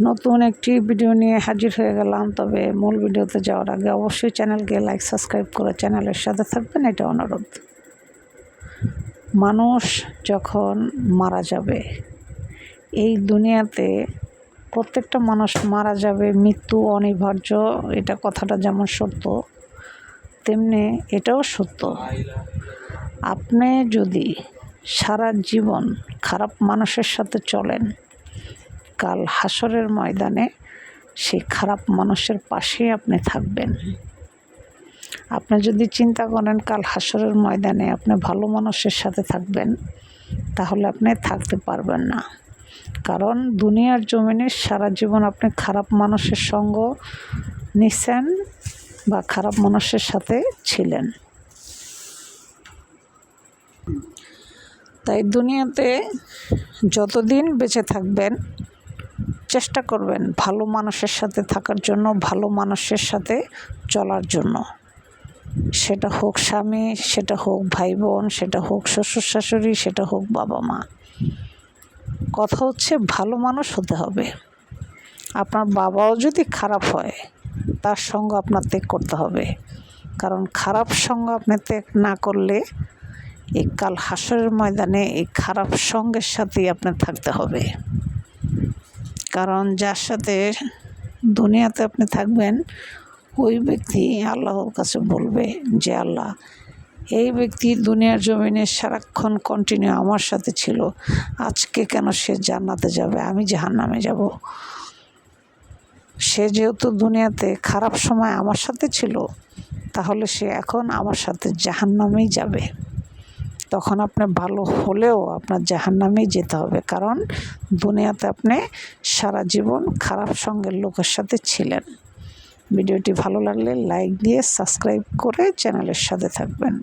নতুন একটি ভিডিও নিয়ে হাজির হয়ে গেলাম। তবে মূল ভিডিওতে যাওয়ার আগে অবশ্যই চ্যানেলকে লাইক সাবস্ক্রাইব করে চ্যানেলের সাথে থাকবেন, এটা অনুরোধ। মানুষ যখন মারা যাবে, এই দুনিয়াতে প্রত্যেকটা মানুষ মারা যাবে, মৃত্যু অনিবার্য। এটা কথাটা যেমন সত্য, তেমনি এটাও সত্য। আপনি যদি সারা জীবন খারাপ মানুষের সাথে চলেন, কাল হাসরের ময়দানে সেই খারাপ মানুষের পাশেই আপনি থাকবেন। আপনি যদি চিন্তা করেন কাল হাসরের ময়দানে আপনি ভালো মানুষের সাথে থাকবেন, তাহলে আপনি থাকতে পারবেন না। কারণ দুনিয়ার জমিনে সারা জীবন আপনি খারাপ মানুষের সঙ্গ নিছেন বা খারাপ মানুষের সাথে ছিলেন। তাই দুনিয়াতে যতদিন বেঁচে থাকবেন চেষ্টা করবেন ভালো মানুষের সাথে থাকার জন্য, ভালো মানুষের সাথে চলার জন্য। সেটা হোক স্বামী, সেটা হোক ভাই বোন, সেটা হোক শ্বশুর শাশুড়ি, সেটা হোক বাবা মা। কথা হচ্ছে ভালো মানুষ হতে হবে। আপনার বাবাও যদি খারাপ হয়, তার সঙ্গ আপনার ত্যাগ করতে হবে। কারণ খারাপ সঙ্গ আপনি ত্যাগ না করলে এই কাল হাসরের ময়দানে এই খারাপ সঙ্গের সাথেই আপনার থাকতে হবে। কারণ যার সাথে দুনিয়াতে আপনি থাকবেন, ওই ব্যক্তি আল্লাহর কাছে বলবে যে আল্লাহ, এই ব্যক্তি দুনিয়ার জমিনে সারাক্ষণ কন্টিনিউ আমার সাথে ছিল, আজকে কেন সে জান্নাতে যাবে, আমি জাহান্নামে যাব? সে যেহেতু দুনিয়াতে খারাপ সময় আমার সাথে ছিল, তাহলে সে এখন আমার সাথে জাহান্নামেই যাবে। তখন আপনি ভালো হলেও আপনার জাহান্নামেই যেতে হবে। কারণ দুনিয়াতে আপনি সারা জীবন খারাপ সঙ্গের লোকের সাথে ছিলেন। ভিডিওটি ভালো লাগলে লাইক দিয়ে সাবস্ক্রাইব করে চ্যানেলের সাথে থাকবেন।